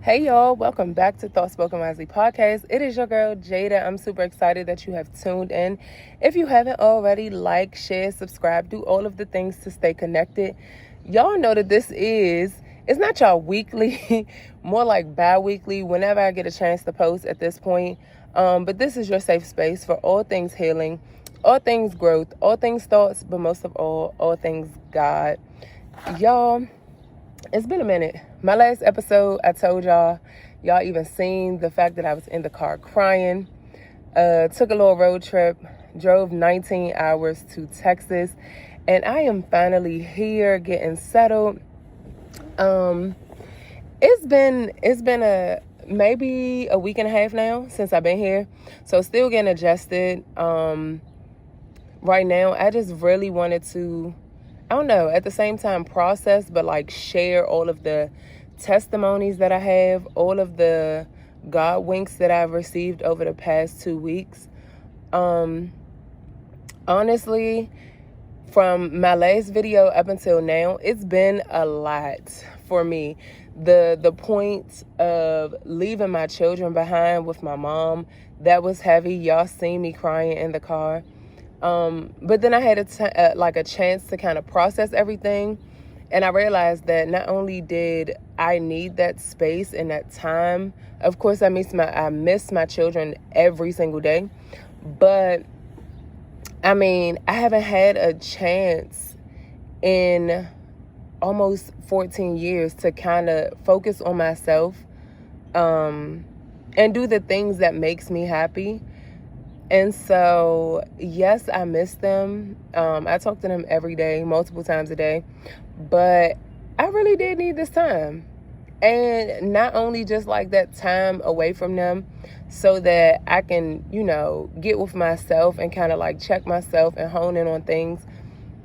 Hey y'all, welcome back to Thought Spoken Wisely podcast. It is your girl Jada. I'm super excited that you have tuned in. If you haven't already, like, share, subscribe, do all of the things to stay connected. Y'all know that it's not y'all weekly, more like bi-weekly, whenever I get a chance to post at this point. But this is your safe space for all things healing, all things growth, all things thoughts, but most of all things God. Y'all, it's been a minute. My last episode, I told y'all even seen the fact that I was in the car crying. Took a little road trip, drove 19 hours to Texas, and I am finally here getting settled. It's been maybe a week and a half now since I've been here, so still getting adjusted. Right now, I just really wanted to, I don't know, at the same time process, but like share all of the testimonies that I have, all of the God winks that I've received over the past 2 weeks. Honestly, from my last video up until now, it's been a lot for me. The point of leaving my children behind with my mom, that was heavy. Y'all seen me crying in the car. But then I had a chance to kind of process everything. And I realized that not only did I need that space and that time, of course I miss my children every single day. But I mean, I haven't had a chance in almost 14 years to kind of focus on myself, and do the things that makes me happy. And so, yes, I miss them. I talk to them every day, multiple times a day. But I really did need this time. And not only just like that time away from them so that I can, get with myself and kind of like check myself and hone in on things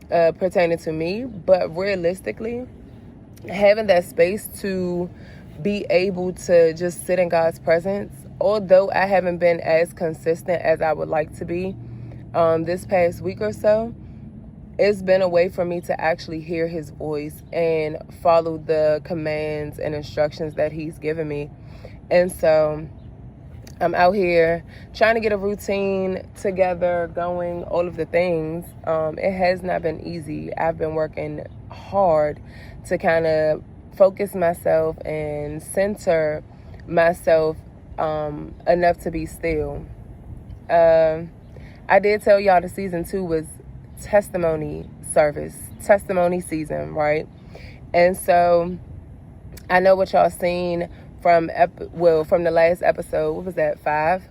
pertaining to me. But realistically, having that space to be able to just sit in God's presence, although I haven't been as consistent as I would like to be this past week or so, it's been a way for me to actually hear his voice and follow the commands and instructions that he's given me. And so I'm out here trying to get a routine together, going, all of the things. It has not been easy. I've been working hard to kind of focus myself and center myself enough to be still. I did tell y'all the season 2 was testimony season, right? And so I know what y'all seen from the last episode. What was that, 5?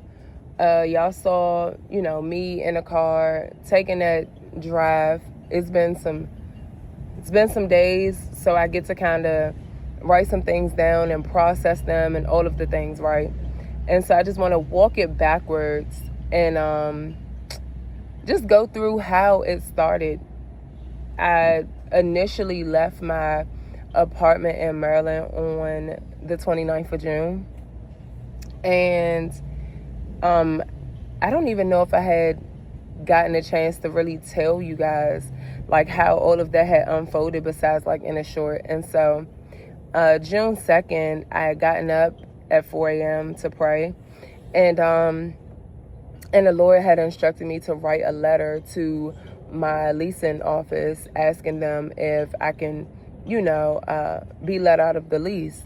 Y'all saw, me in a car taking that drive. It's been some days, so I get to kind of write some things down and process them and all of the things, right? And so I just want to walk it backwards and just go through how it started. I initially left my apartment in Maryland on the 29th of June. And I don't even know if I had gotten a chance to really tell you guys like how all of that had unfolded besides like in a short. And so June 2nd, I had gotten up at 4 a.m. to pray. And the Lord had instructed me to write a letter to my leasing office asking them if I can, be let out of the lease.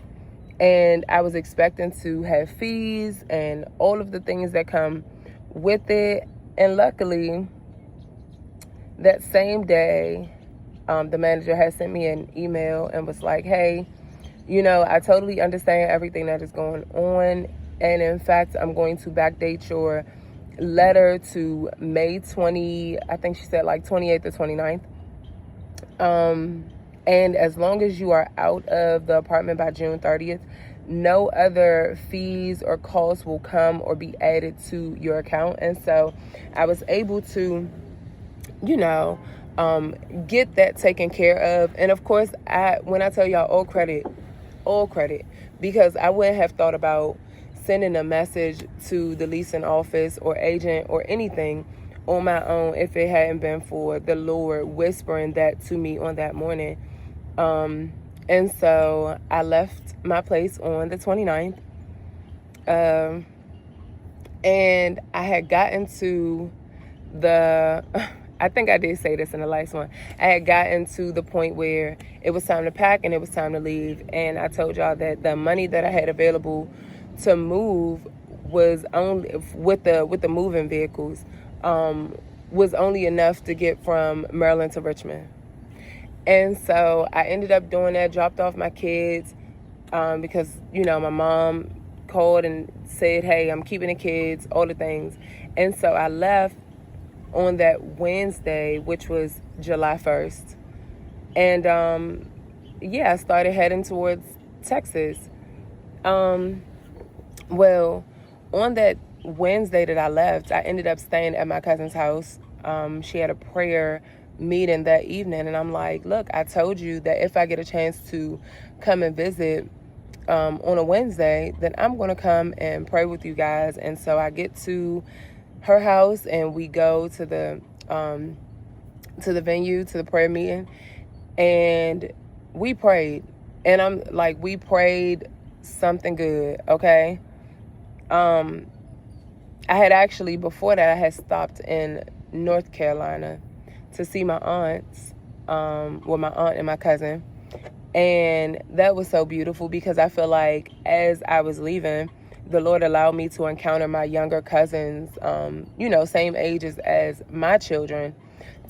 And I was expecting to have fees and all of the things that come with it. And luckily, that same day, the manager had sent me an email and was like, hey, I totally understand everything that is going on. And in fact, I'm going to backdate your letter to May 20, I think she said like 28th or 29th. And as long as you are out of the apartment by June 30th, no other fees or costs will come or be added to your account. And so I was able to, get that taken care of. And of course, when I tell y'all all credit, because I wouldn't have thought about sending a message to the leasing office or agent or anything on my own if it hadn't been for the Lord whispering that to me on that morning. And so I left my place on the 29th. And I had gotten to the, I think I did say this in the last one. I had gotten to the point where it was time to pack and it was time to leave. And I told y'all that the money that I had available to move was only with the moving vehicles, was only enough to get from Maryland to Richmond. And so I ended up doing that, dropped off my kids, because, my mom called and said, hey, I'm keeping the kids, all the things. And so I left on that Wednesday, which was July 1st. And, I started heading towards Texas. Well, on that Wednesday that I left, I ended up staying at my cousin's house. She had a prayer meeting that evening, and I'm like, look, I told you that if I get a chance to come and visit on a Wednesday, then I'm going to come and pray with you guys. And so I get to her house and we go to the venue, to the prayer meeting, and we prayed. And I'm like, we prayed something good, okay? I had actually, before that, I had stopped in North Carolina to see my aunts, my aunt and my cousin. And that was so beautiful because I feel like as I was leaving, the Lord allowed me to encounter my younger cousins, same ages as my children,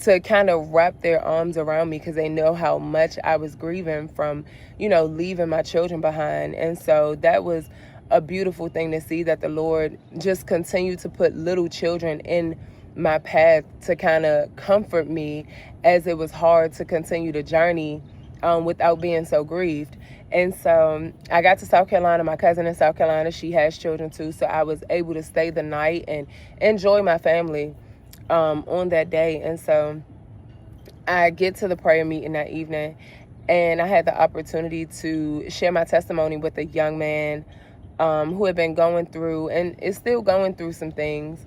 to kind of wrap their arms around me because they know how much I was grieving from, leaving my children behind. And so that was a beautiful thing to see, that the Lord just continued to put little children in my path to kind of comfort me as it was hard to continue the journey without being so grieved. And so I got to South Carolina. My cousin in South Carolina, she has children too, so I was able to stay the night and enjoy my family on that day. And so I get to the prayer meeting that evening, and I had the opportunity to share my testimony with a young man who had been going through and is still going through some things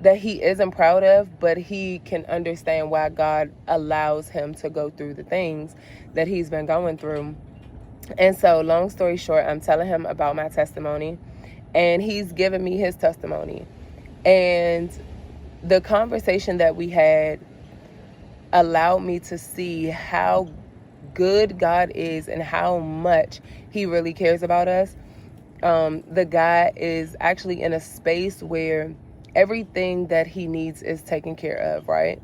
that he isn't proud of, but he can understand why God allows him to go through the things that he's been going through. And so, long story short, I'm telling him about my testimony, and he's giving me his testimony. And the conversation that we had allowed me to see how good God is and how much he really cares about us. The guy is actually in a space where everything that he needs is taken care of, right?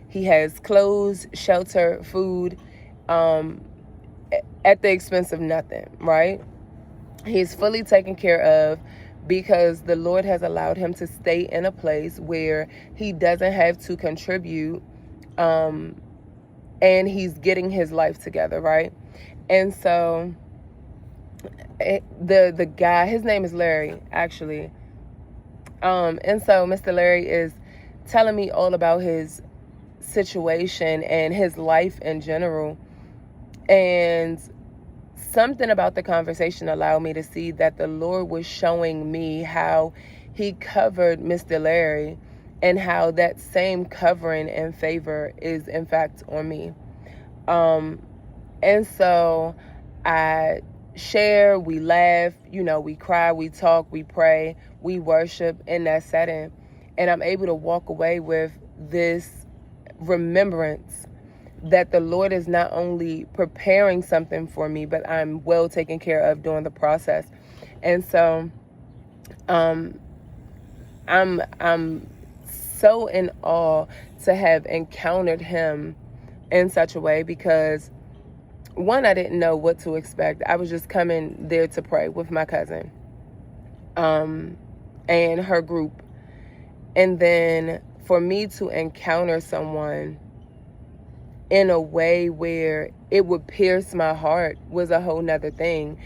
He has clothes, shelter, food, at the expense of nothing, right? He's fully taken care of because the Lord has allowed him to stay in a place where he doesn't have to contribute, and he's getting his life together, right? And so the guy, his name is Larry, actually. And so Mr. Larry is telling me all about his situation and his life in general. And something about the conversation allowed me to see that the Lord was showing me how he covered Mr. Larry and how that same covering and favor is in fact on me. And so I share, we laugh, we cry, we talk, we pray, we worship in that setting. And I'm able to walk away with this remembrance that the Lord is not only preparing something for me, but I'm well taken care of during the process. And so I'm so in awe to have encountered him in such a way because, one, I didn't know what to expect. I was just coming there to pray with my cousin and her group. And then for me to encounter someone in a way where it would pierce my heart was a whole nother thing.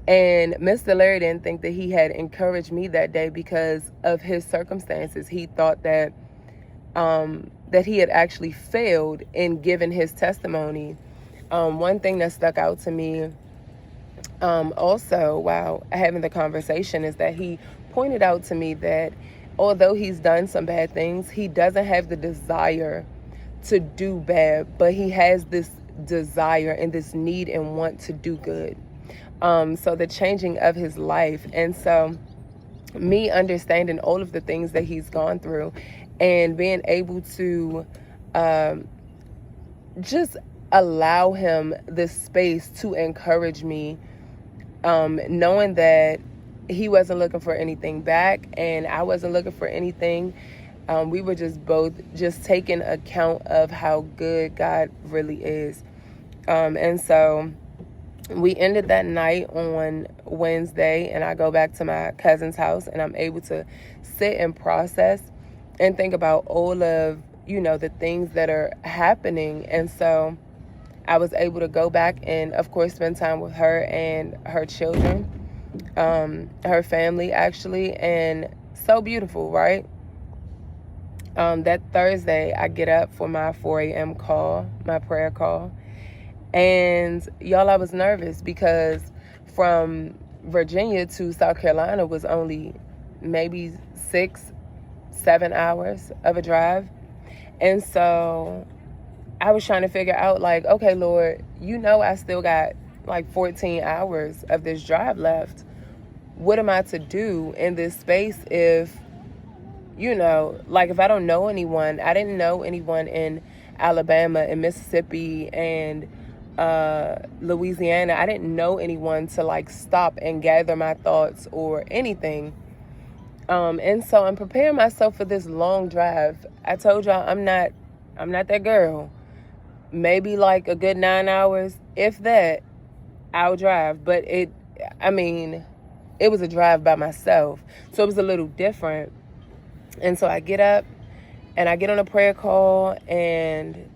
And Mr. Larry didn't think that he had encouraged me that day because of his circumstances. He thought that that he had actually failed in giving his testimony. One thing that stuck out to me also while having the conversation is that he pointed out to me that although he's done some bad things, he doesn't have the desire to do bad, but he has this desire and this need and want to do good. So the changing of his life. And so me understanding all of the things that he's gone through and being able to just allow him the space to encourage me, knowing that he wasn't looking for anything back and I wasn't looking for anything. We were just both just taking account of how good God really is. And so we ended that night on Wednesday, and I go back to my cousin's house, and I'm able to sit and process and think about all of, the things that are happening. And so I was able to go back and, of course, spend time with her and her children, her family, actually. And so beautiful, right? That Thursday, I get up for my 4 a.m. call, my prayer call. And y'all, I was nervous because from Virginia to South Carolina was only maybe 6-7 hours of a drive. And so I was trying to figure out, like, okay, Lord, I still got like 14 hours of this drive left. What am I to do in this space if, if I don't know anyone? I didn't know anyone in Alabama and Mississippi and Louisiana. I didn't know anyone to like stop and gather my thoughts or anything. And so I'm preparing myself for this long drive. I told y'all I'm not that girl. Maybe like a good 9 hours, if that, I'll drive. But it was a drive by myself. So it was a little different. And so I get up and I get on a prayer call and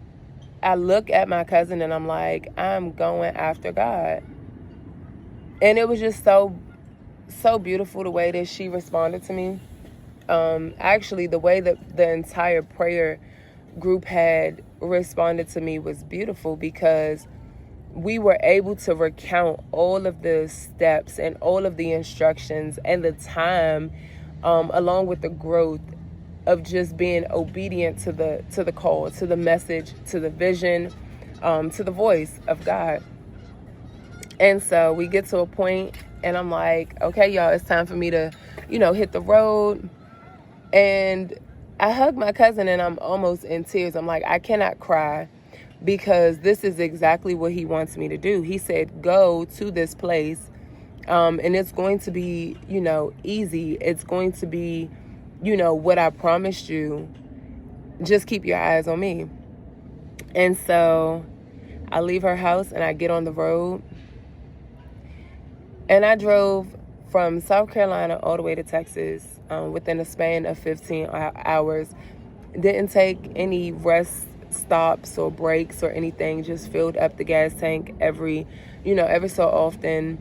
I look at my cousin and I'm like, I'm going after God. And it was just so beautiful the way that she responded to me. Actually, the way that the entire prayer group had responded to me was beautiful because we were able to recount all of the steps and all of the instructions and the time, along with the growth of just being obedient to the call, to the message, to the vision, to the voice of God. And so we get to a point and I'm like, okay, y'all, it's time for me to, hit the road. And I hug my cousin and I'm almost in tears. I'm like, I cannot cry because this is exactly what he wants me to do. He said, go to this place, and it's going to be, easy. It's going to be, what I promised you. Just keep your eyes on me. And so I leave her house and I get on the road. And I drove from South Carolina all the way to Texas within a span of 15 hours. Didn't take any rest stops or breaks or anything. Just filled up the gas tank every so often.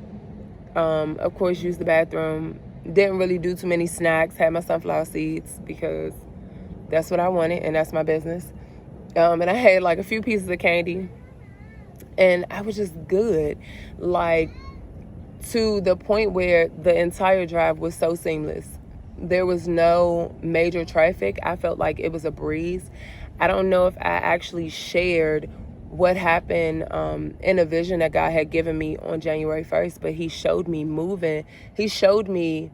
Of course, used the bathroom. Didn't really do too many snacks. Had my sunflower seeds because that's what I wanted and that's my business. And I had like a few pieces of candy. And I was just good. Like, to the point where the entire drive was so seamless. There was no major traffic. I felt like it was a breeze. I don't know if I actually shared what happened in a vision that God had given me on January 1st, but he showed me moving. He showed me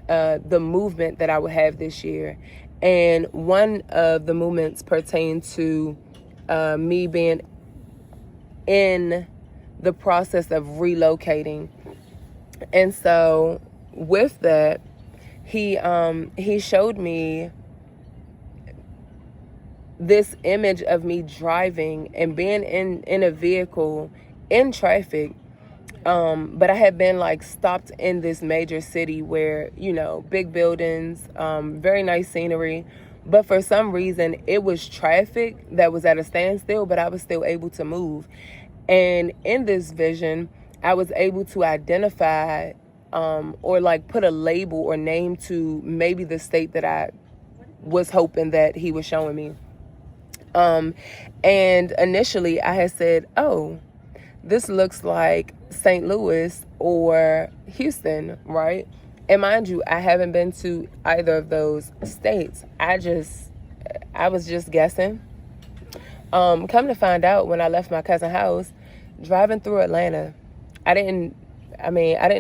the movement that I would have this year. And one of the movements pertained to me being in the process of relocating. And so with that, he showed me this image of me driving and being in a vehicle in traffic. But I had been like stopped in this major city where, big buildings, very nice scenery. But for some reason, it was traffic that was at a standstill, but I was still able to move. And in this vision, I was able to identify or like put a label or name to maybe the state that I was hoping that he was showing me. And initially I had said, oh, this looks like St. Louis or Houston, right? And mind you, I haven't been to either of those states. I was just guessing. Come to find out, when I left my cousin's house, driving through Atlanta, I didn't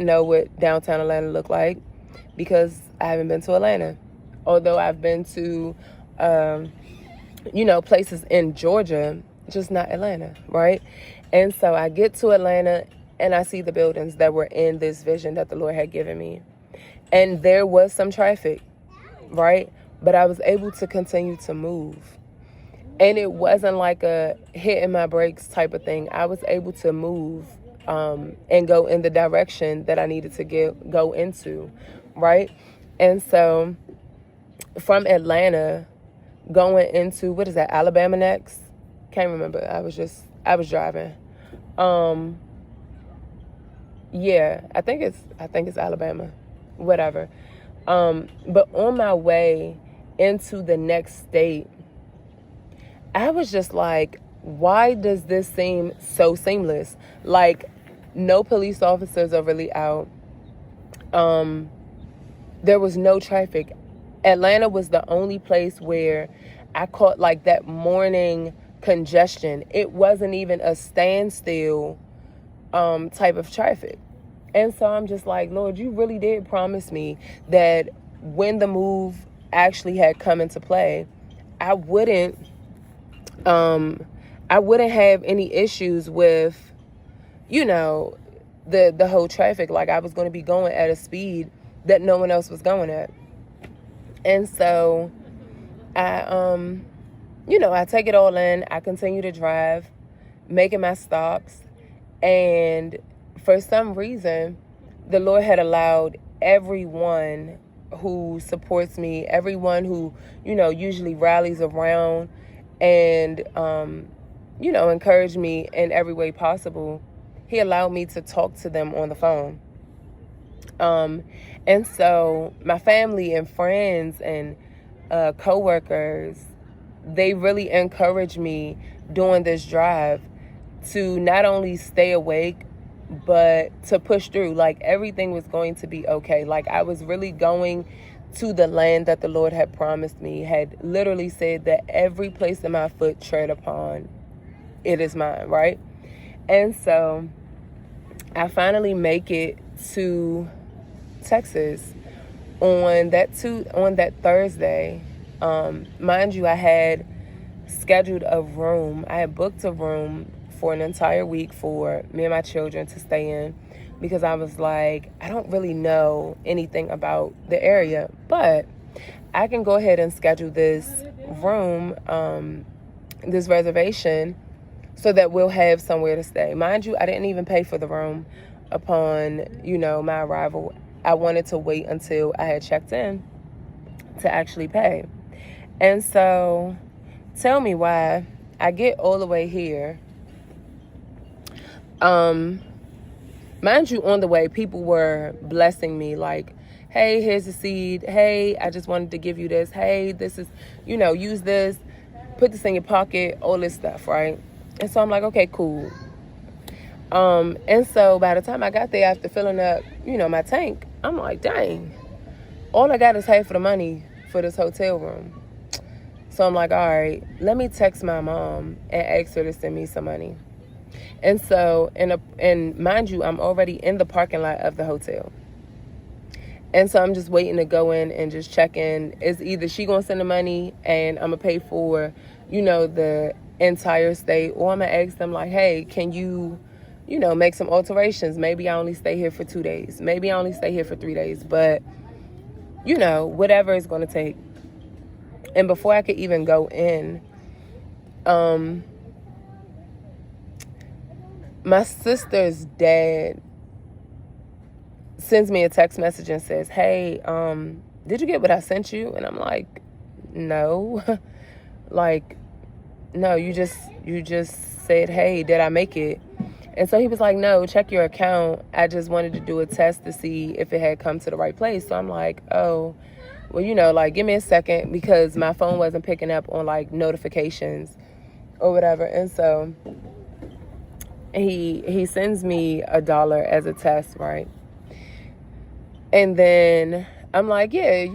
know what downtown Atlanta looked like because I haven't been to Atlanta. Although I've been to, places in Georgia, just not Atlanta, right? And so I get to Atlanta and I see the buildings that were in this vision that the Lord had given me. And there was some traffic, right? But I was able to continue to move. And it wasn't like a hitting my brakes type of thing. I was able to move and go in the direction that I needed to go into, right? And so from Atlanta, going into, what is that, Alabama next? Can't remember. I was driving. Yeah, I think it's Alabama, whatever. But on my way into the next state, I was just like, why does this seem so seamless? Like, no police officers are really out. There was no traffic. Atlanta was the only place where I caught like that morning congestion. It wasn't even a standstill type of traffic. And so I'm just like, Lord, you really did promise me that when the move actually had come into play, I wouldn't have any issues with, the whole traffic. Like, I was going to be going at a speed that no one else was going at. And so I take it all in. I continue to drive, making my stops. And for some reason, the Lord had allowed everyone who supports me, everyone who, usually rallies around and, encourage me in every way possible. He allowed me to talk to them on the phone. And so my family and friends and coworkers, they really encouraged me during this drive to not only stay awake, but to push through. Like, everything was going to be okay. Like, I was really going to the land that the Lord had promised me, had literally said that every place that my foot tread upon, it is mine, right? And so I finally make it to Texas on that Thursday. Mind you, I had scheduled a room. I had booked a room for an entire week for me and my children to stay in, because I was like, I don't really know anything about the area, but I can go ahead and schedule this room, this reservation, so that we'll have somewhere to stay. Mind you, I didn't even pay for the room upon, my arrival. I wanted to wait until I had checked in to actually pay. And so, tell me why I get all the way here. Mind you, on the way, people were blessing me, like, hey, here's a seed. Hey, I just wanted to give you this. Hey, this is, use this, put this in your pocket, all this stuff, right? And so I'm like, okay, cool. And so by the time I got there, after filling up, my tank, I'm like, dang, all I got is half of the money for this hotel room. So I'm like, all right, let me text my mom and ask her to send me some money. And so, and mind you, I'm already in the parking lot of the hotel. And so I'm just waiting to go in and just check in. It's either she gonna send the money and I'm gonna pay for, the entire stay, or I'm gonna ask them like, hey, can you, make some alterations? Maybe I only stay here for 2 days. Maybe I only stay here for 3 days. But, whatever it's gonna take. And before I could even go in, my sister's dad sends me a text message and says, hey, did you get what I sent you? And I'm like, no. Like, no, you just said, hey, did I make it? And so he was like, no, check your account. I just wanted to do a test to see if it had come to the right place. So I'm like, oh, well, give me a second, because my phone wasn't picking up on notifications or whatever. And so he sends me $1 as a test, right? And then I'm like, yeah,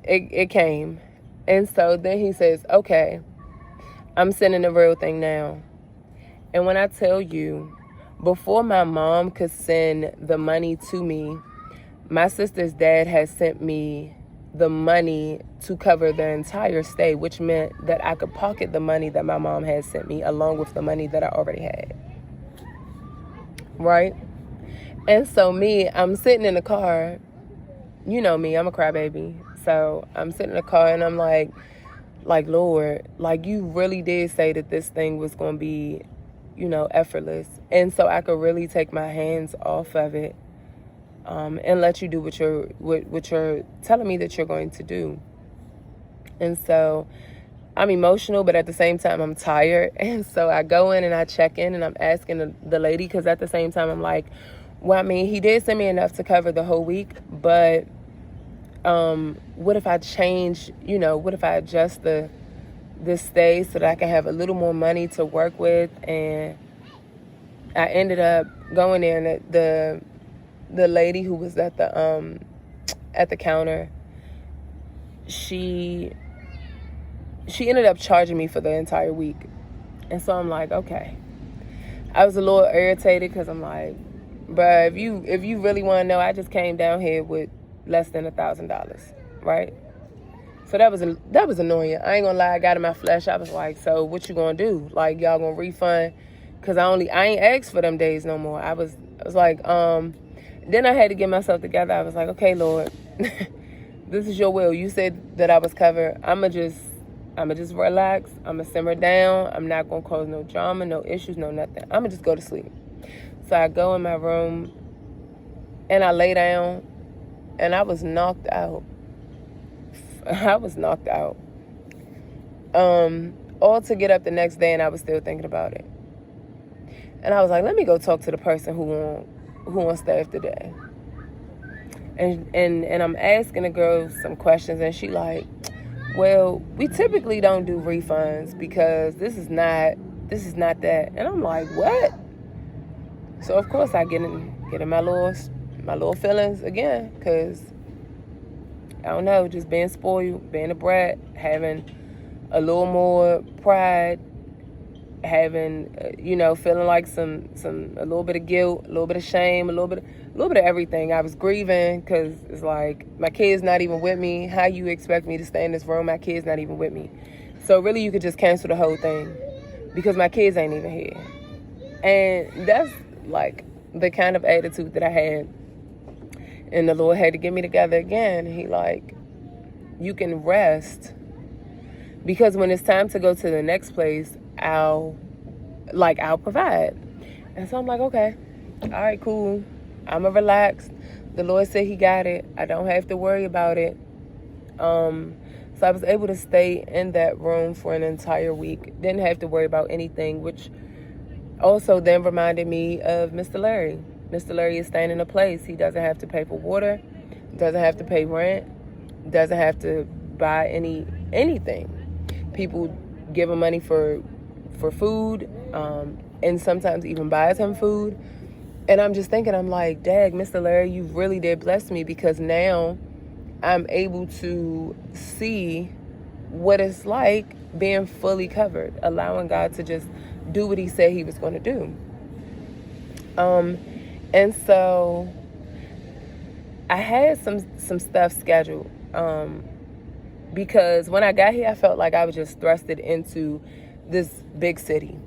it came. And so then he says, okay, I'm sending the real thing now. And when I tell you, before my mom could send the money to me, my sister's dad had sent me the money to cover the entire stay, which meant that I could pocket the money that my mom had sent me along with the money that I already had. Right? And so I'm sitting in the car. You know me, I'm a crybaby. So I'm sitting in the car and I'm like, Lord, like you really did say that this thing was going to be, effortless. And so I could really take my hands off of it and let you do what you're telling me that you're going to do. And so I'm emotional, but at the same time, I'm tired. And so I go in and I check in and I'm asking the lady, because at the same time, I'm like, well, I mean, he did send me enough to cover the whole week, but what if I change, what if I adjust this stay so that I can have a little more money to work with? And I ended up going there, and the lady who was at the counter, she ended up charging me for the entire week. And so I'm like, okay. I was a little irritated because I'm like, bruh, if you really want to know, I just came down here with less than $1,000, right? So that was annoying. I ain't gonna lie, I got in my flesh. I was like, so what you gonna do? Like, y'all gonna refund? Because I ain't asked for them days no more. I was like, then I had to get myself together. I was like, okay, Lord, this is your will. You said that I was covered. I'ma just relax. I'ma simmer down. I'm not gonna cause no drama, no issues, no nothing. I'ma just go to sleep. So I go in my room and I lay down and I was knocked out. All to get up the next day and I was still thinking about it. And I was like, let me go talk to the person who on staff today. And I'm asking the girl some questions, and she like, well, we typically don't do refunds because this is not that. And I'm like, what? So of course I get in my little feelings again, because I don't know, just being spoiled, being a brat, having a little more pride, having feeling like a little bit of guilt, a little bit of shame, a little bit of everything. I was grieving because it's like my kid's not even with me. How you expect me to stay in this room? My kid's not even with me. So really, you could just cancel the whole thing because my kids ain't even here. And that's like the kind of attitude that I had. And the Lord had to get me together again. He like, you can rest, because when it's time to go to the next place, I'll provide. And so I'm like, okay, all right, cool. I'ma relax. The Lord said he got it. I don't have to worry about it. So I was able to stay in that room for an entire week. Didn't have to worry about anything, which also then reminded me of Mr. Larry. Mr. Larry is staying in a place. He doesn't have to pay for water, doesn't have to pay rent, doesn't have to buy anything. People give him money for food, and sometimes even buys him food. And I'm just thinking, I'm like, dag, Mr. Larry, you really did bless me, because now I'm able to see what it's like being fully covered, allowing God to just do what he said he was going to do. And so I had some stuff scheduled, because when I got here, I felt like I was just thrusted into this big city.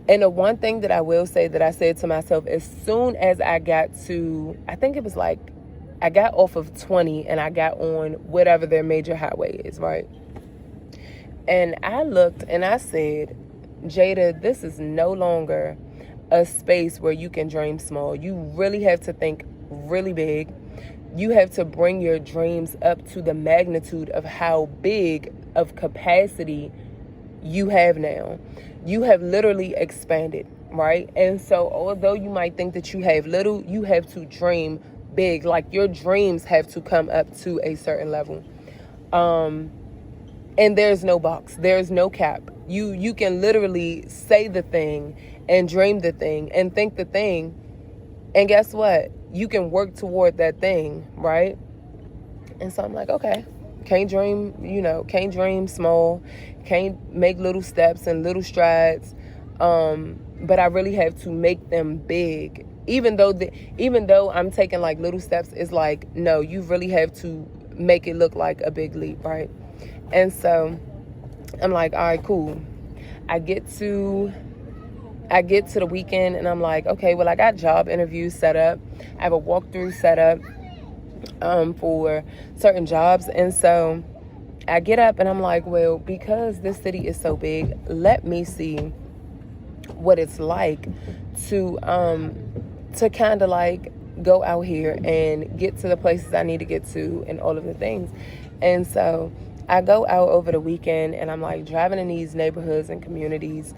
And the one thing that I will say that I said to myself, as soon as I got to, I think it was like, I got off of 20 and I got on whatever their major highway is, right? And I looked and I said, Jada, this is no longer a space where you can dream small. You really have to think really big. You have to bring your dreams up to the magnitude of how big of capacity you have now. You have literally expanded, right? And so although you might think that you have little, you have to dream big. Like, your dreams have to come up to a certain level. And there's no box. There's no cap. You can literally say the thing and dream the thing and think the thing. And guess what? You can work toward that thing, right? And so I'm like, okay, can't dream small, can't make little steps and little strides, but I really have to make them big. Even though I'm taking like little steps, it's like, no, you really have to make it look like a big leap, right? And so I'm like, all right, cool. I get to the weekend and I'm like, okay, well, I got job interviews set up. I have a walkthrough set up for certain jobs. And so I get up and I'm like, well, because this city is so big, let me see what it's like to kind of like go out here and get to the places I need to get to and all of the things. And so I go out over the weekend and I'm like driving in these neighborhoods and communities,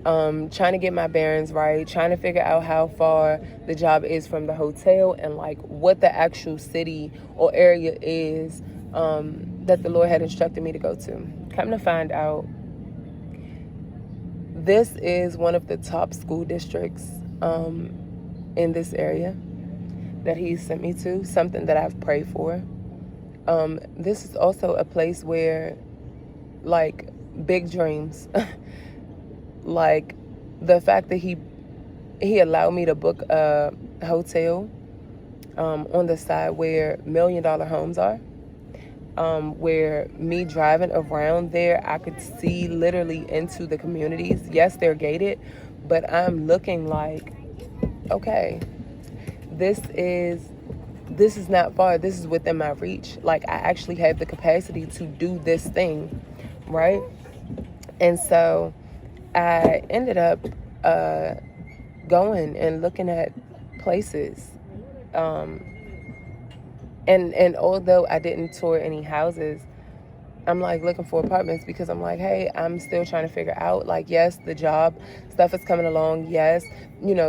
trying to get my bearings right, trying to figure out how far the job is from the hotel and like what the actual city or area is that the Lord had instructed me to go to. Come to find out, this is one of the top school districts in this area that He sent me to, something that I've prayed for. This is also a place where, like, big dreams, like the fact that he allowed me to book a hotel on the side where $1 million homes are, where me driving around there, I could see literally into the communities. Yes, they're gated, but I'm looking like, okay, this is not far. This is within my reach. Like, I actually have the capacity to do this thing, right? And so I ended up going and looking at places. And although I didn't tour any houses, I'm like looking for apartments because I'm like, hey, I'm still trying to figure out, like, yes, the job stuff is coming along. Yes,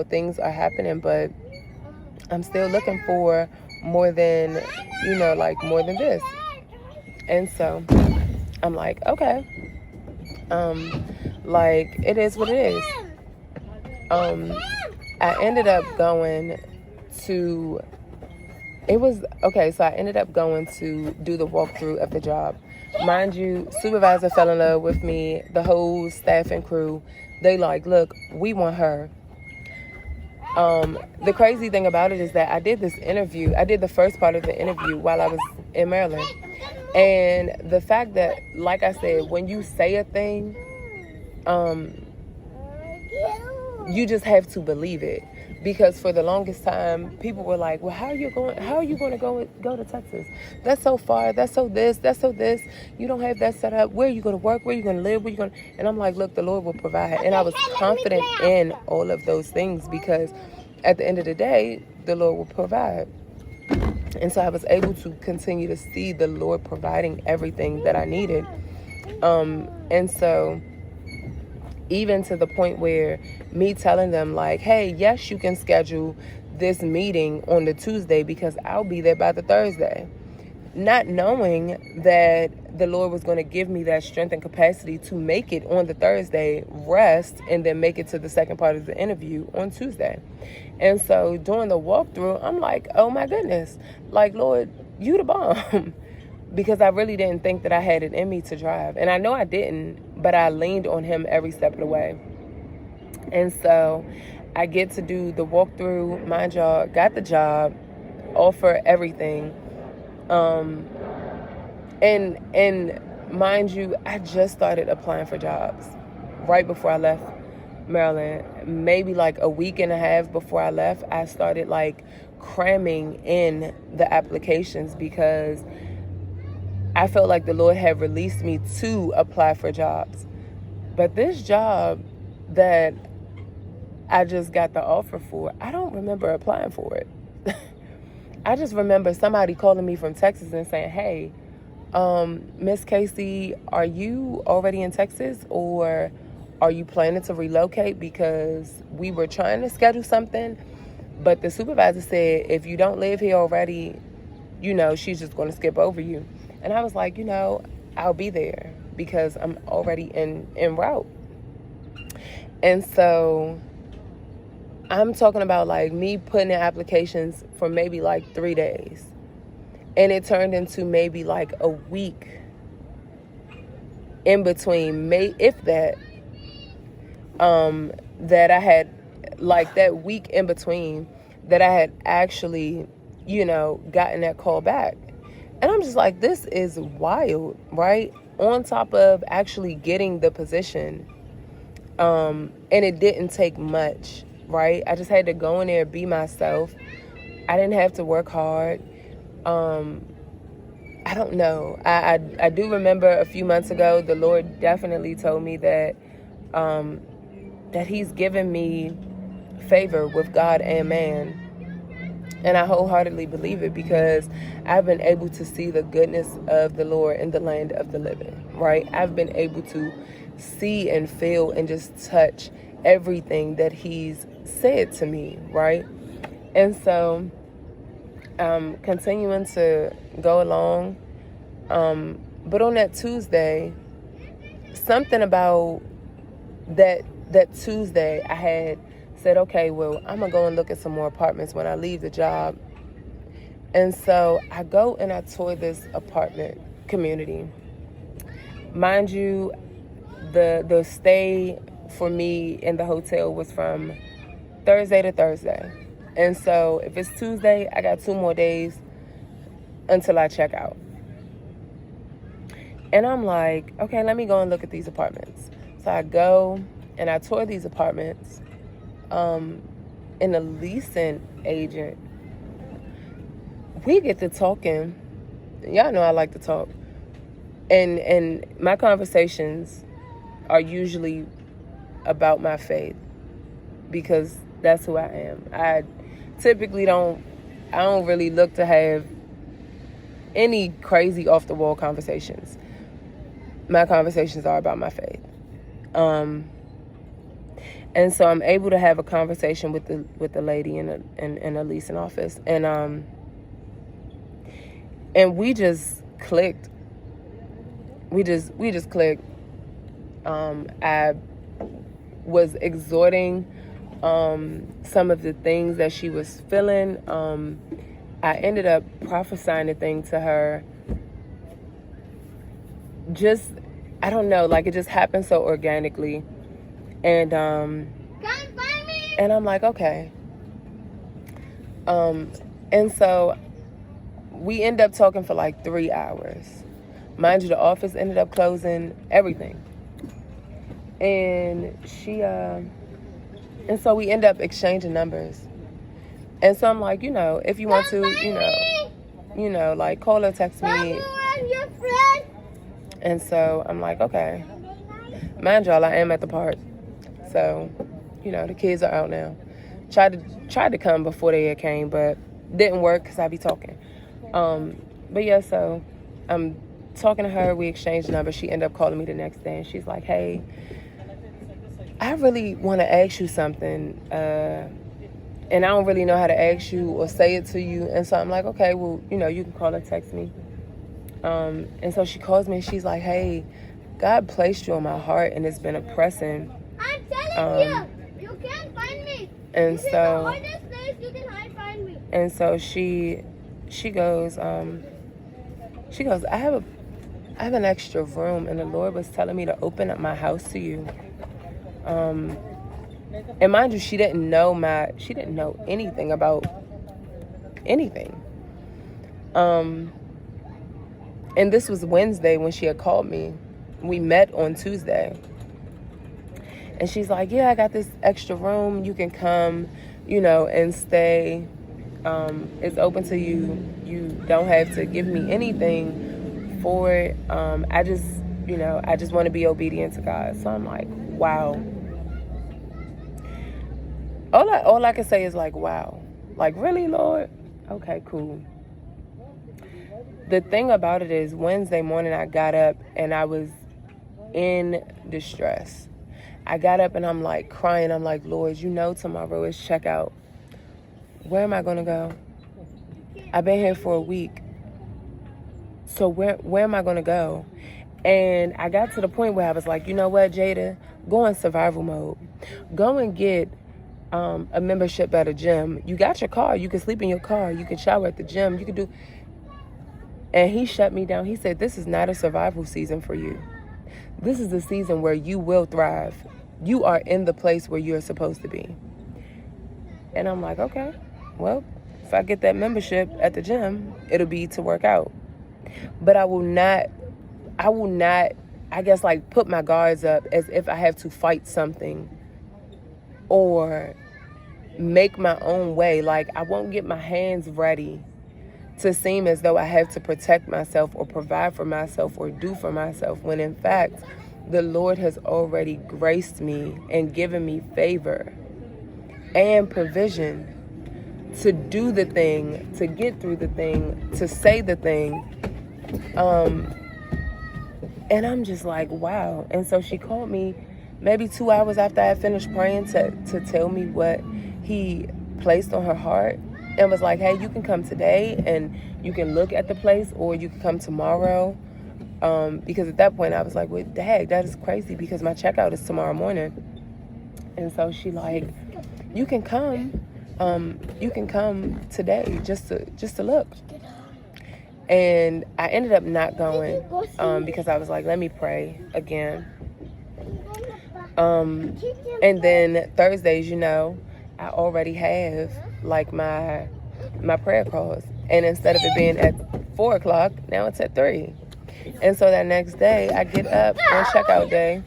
things are happening, but I'm still looking for more than, more than this. And so I'm like, okay, like, it is what it is. I ended up going to, so I ended up going to do the walkthrough of the job. Mind you, supervisor fell in love with me, the whole staff and crew. They like, look, we want her. The crazy thing about it is that I did the first part of the interview while I was in Maryland. And the fact that, like I said, when you say a thing, you just have to believe it. Because for the longest time, people were like, well, how are you going to go to Texas? That's so far. That's so this. You don't have that set up. Where are you going to work? Where are you going to live? And I'm like, look, the Lord will provide. And I was confident in all of those things because at the end of the day, the Lord will provide. And so I was able to continue to see the Lord providing everything that I needed. And so even to the point where me telling them like, hey, yes, you can schedule this meeting on the Tuesday because I'll be there by the Thursday. Not knowing that the Lord was going to give me that strength and capacity to make it on the Thursday, rest, and then make it to the second part of the interview on Tuesday. And so during the walkthrough, I'm like, oh my goodness, like, Lord, you the bomb. Because I really didn't think that I had it in me to drive. And I know I didn't, but I leaned on Him every step of the way. And so I get to do the walkthrough, mind y'all, got the job, offer everything. And mind you, I just started applying for jobs right before I left Maryland. Maybe like a week and a half before I left, I started like cramming in the applications because I felt like the Lord had released me to apply for jobs. But this job that I just got the offer for, I don't remember applying for it. I just remember somebody calling me from Texas and saying, hey, Miss Casey, are you already in Texas or are you planning to relocate? Because we were trying to schedule something, but the supervisor said, if you don't live here already, she's just going to skip over you. And I was like, I'll be there because I'm already en route. And so I'm talking about like me putting in applications for maybe like 3 days. And it turned into maybe like a week in between, if that, that I had, like that week in between, that I had actually, gotten that call back. And I'm just like, this is wild, right? On top of actually getting the position. And it didn't take much, right? I just had to go in there, be myself. I didn't have to work hard. I don't know. I do remember a few months ago, the Lord definitely told me that that He's given me favor with God and man. And I wholeheartedly believe it, because I've been able to see the goodness of the Lord in the land of the living, right? I've been able to see and feel and just touch everything that He's said to me, right? And so continuing to go along. But on that Tuesday, something about that Tuesday, I had said, okay, well, I'm going to go and look at some more apartments when I leave the job. And so I go and I tour this apartment community. Mind you, the stay for me in the hotel was from Thursday to Thursday. And so if it's Tuesday, I got 2 more days until I check out. And I'm like, okay, let me go and look at these apartments. So I go and I tour these apartments. And a leasing agent, we get to talking. Y'all know I like to talk. And my conversations are usually about my faith, because that's who I am. I typically don't really look to have any crazy off the wall conversations. My conversations are about my faith. And so I'm able to have a conversation with the lady in a leasing office, and we just clicked. We just clicked. I was exhorting some of the things that she was feeling. I ended up prophesying a thing to her. Just, I don't know, like it just happened so organically. And and I'm like, okay. And so we end up talking for like 3 hours. Mind you, the office ended up closing, everything. And and so we end up exchanging numbers. And so I'm like, if you want to, like call or text me. And so I'm like, okay. Mind y'all, I am at the park. So, the kids are out now. Tried to come before they had came, but didn't work because I be talking. But yeah, so I'm talking to her. We exchanged numbers. She ended up calling me the next day, and she's like, hey, I really want to ask you something, and I don't really know how to ask you or say it to you. And so I'm like, okay, well, you can call or text me. And so she calls me, and she's like, hey, God placed you on my heart, and it's been a pressing. I'm telling you can't find me. And this so is the hardest place you can find me. And so she goes, I have an extra room, and the Lord was telling me to open up my house to you. And mind you, she didn't know anything about anything. And this was Wednesday when she had called me. We met on Tuesday. And she's like, yeah, I got this extra room. You can come, and stay. It's open to you. You don't have to give me anything for it. I just want to be obedient to God. So I'm like, wow. All I can say is like, wow. Like, really, Lord? Okay, cool. The thing about it is, Wednesday morning I got up and I was in distress. I got up and I'm like crying. I'm like, Lord, tomorrow is checkout. Where am I going to go? I've been here for a week. So where am I going to go? And I got to the point where I was like, you know what, Jada? Go in survival mode. Go and get a membership at a gym. You got your car. You can sleep in your car. You can shower at the gym. You can do... And he shut me down. He said, this is not a survival season for you. this is the season where you will thrive. You are in the place where you're supposed to be. And I'm like, okay, well, if I get that membership at the gym, it'll be to work out. But I will not, I guess, like, put my guards up as if I have to fight something or make my own way. Like, I won't get my hands ready to seem as though I have to protect myself or provide for myself or do for myself, when in fact, the Lord has already graced me and given me favor and provision to do the thing, to get through the thing, to say the thing. And I'm just like, wow. And so she called me maybe 2 hours after I finished praying to tell me what he placed on her heart, and was like, hey, you can come today and you can look at the place, or you can come tomorrow. Because at that point I was like, well, dang, that is crazy, because my checkout is tomorrow morning. And so she like, you can come today just to look. And I ended up not going because I was like, let me pray again. And then Thursdays, I already have like my prayer calls, and instead of it being at 4:00, now it's at 3. And so that next day I get up on checkout day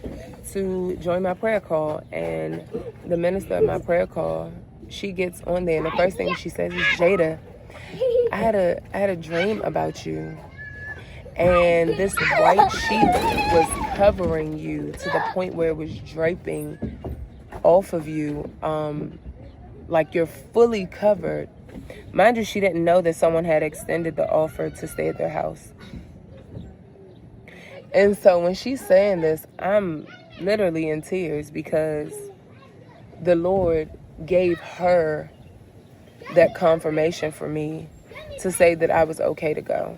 to join my prayer call, and the minister of my prayer call, she gets on there, and the first thing she says is, Jada, I had a dream about you, and this white sheet was covering you to the point where it was draping off of you, like you're fully covered. Mind you, she didn't know that someone had extended the offer to stay at their house. And so when she's saying this, I'm literally in tears, because the Lord gave her that confirmation for me to say that I was okay to go.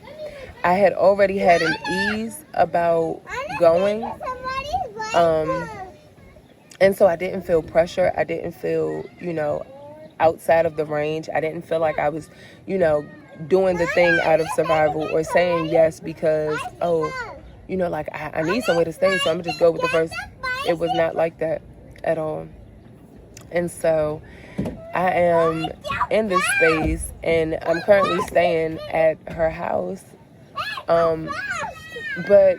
I had already had an ease about going. And so I didn't feel pressure. I didn't feel, outside of the range. I didn't feel like I was, doing the thing out of survival, or saying yes because, like I need somewhere to stay, so I'm going to just go with the first. It was not like that at all. And so I am in this space, and I'm currently staying at her house. But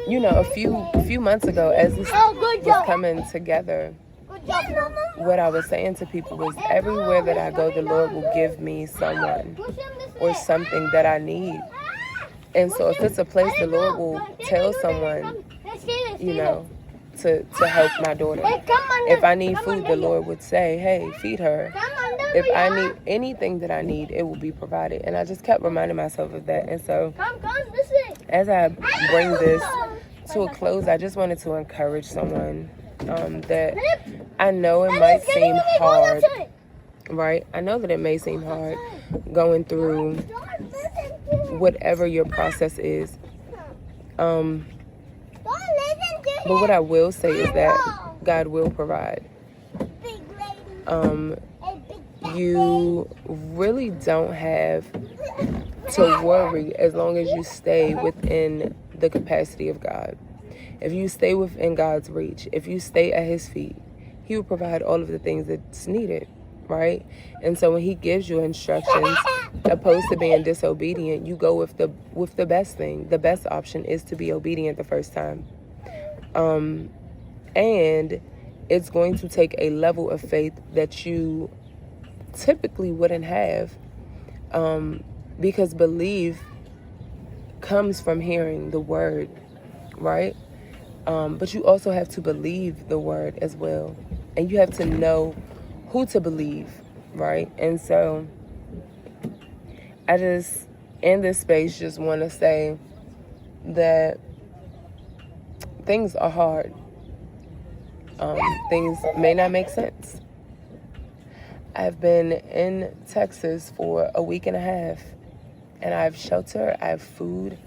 a few months ago, as this was coming together, what I was saying to people was, everywhere that I go, the Lord will give me someone or something that I need. And so if it's a place, the Lord will tell someone, to help my daughter. If I need food, the Lord would say, hey, feed her. If I need anything that I need, it will be provided. And I just kept reminding myself of that. And so as I bring this to a close, I just wanted to encourage someone that I know it might seem hard, right? I know that it may seem hard going through whatever your process is. But what I will say is that God will provide. You really don't have to worry as long as you stay within the capacity of God. If you stay within God's reach, if you stay at His feet, He will provide all of the things that's needed, right? And so when He gives you instructions, opposed to being disobedient, you go with the best thing. The best option is to be obedient the first time. And it's going to take a level of faith that you typically wouldn't have, because belief comes from hearing the word, right? But you also have to believe the word as well, and you have to know who to believe, right? And so I just, in this space, just want to say that things are hard. Things may not make sense. I've been in Texas for a week and a half, and I have shelter, I have food,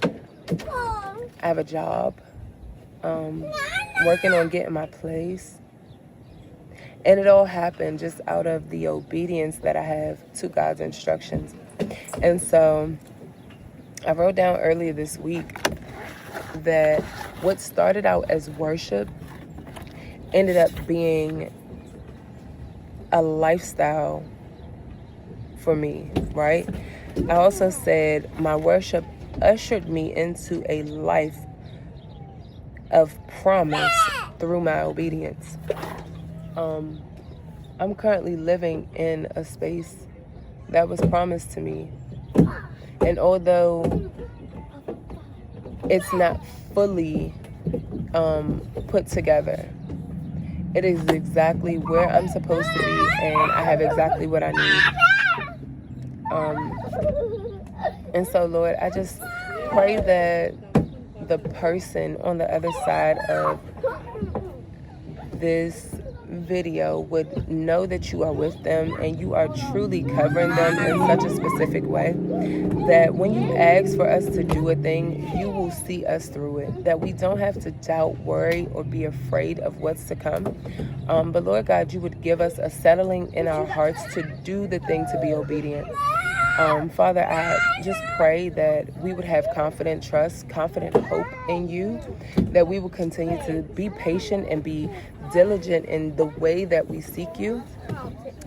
I have a job, working on getting my place. And it all happened just out of the obedience that I have to God's instructions. And so I wrote down earlier this week that what started out as worship ended up being a lifestyle for me, right? I also said my worship ushered me into a life of promise through my obedience. I'm currently living in a space that was promised to me. And although it's not fully put together, it is exactly where I'm supposed to be, and I have exactly what I need. And so, Lord, I just pray that the person on the other side of this video would know that you are with them and you are truly covering them in such a specific way that when you ask for us to do a thing, you will see us through it, that we don't have to doubt, worry, or be afraid of what's to come. But Lord God, you would give us a settling in our hearts to do the thing, to be obedient. Father, I just pray that we would have confident trust, confident hope in you, that we will continue to be patient and be diligent in the way that we seek you.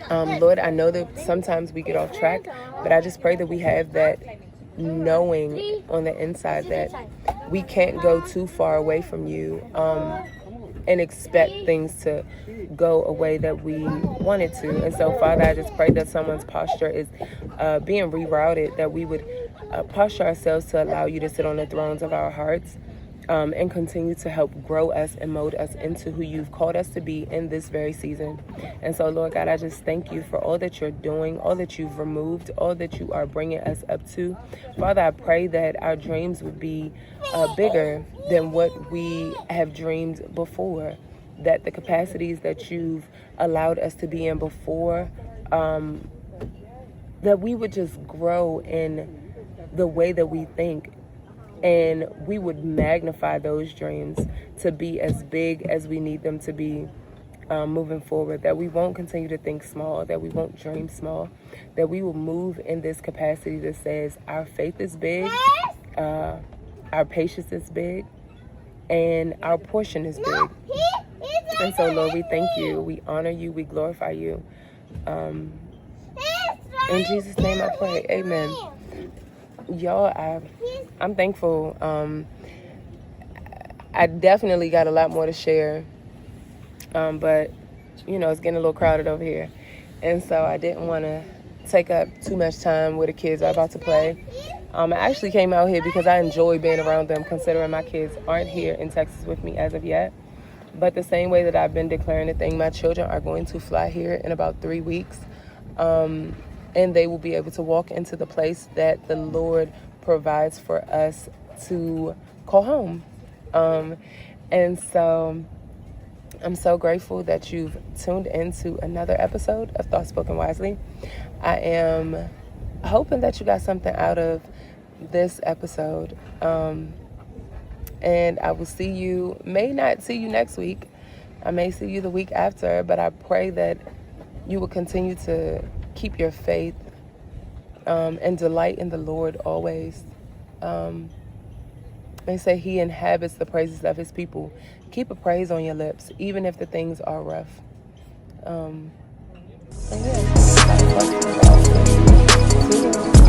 Lord, I know that sometimes we get off track, but I just pray that we have that knowing on the inside that we can't go too far away from you and expect things to go a way that we want it to. And so, Father, I just pray that someone's posture is being rerouted, that we would posture ourselves to allow you to sit on the thrones of our hearts and continue to help grow us and mold us into who you've called us to be in this very season. And so, Lord God, I just thank you for all that you're doing, all that you've removed, all that you are bringing us up to. Father, I pray that our dreams would be bigger than what we have dreamed before, that the capacities that you've allowed us to be in before, that we would just grow in the way that we think, and we would magnify those dreams to be as big as we need them to be moving forward, that we won't continue to think small, that we won't dream small, that we will move in this capacity that says our faith is big, our patience is big, and our portion is big. And so, Lord, we thank you, we honor you, we glorify you. In Jesus' name I pray, amen. Y'all, I'm thankful. I definitely got a lot more to share, but you know, it's getting a little crowded over here, and so I didn't want to take up too much time where the kids are about to play. I actually came out here because I enjoy being around them, considering my kids aren't here in Texas with me as of yet. But the same way that I've been declaring the thing, my children are going to fly here in about 3 weeks. And they will be able to walk into the place that the Lord provides for us to call home. And so I'm so grateful that you've tuned into another episode of Thoughts Spoken Wisely. I am hoping that you got something out of this episode. And I will see you, may not see you next week. I may see you the week after, but I pray that you will continue to keep your faith and delight in the Lord always. They say he inhabits the praises of his people. Keep a praise on your lips, even if the things are rough. And yeah. See you.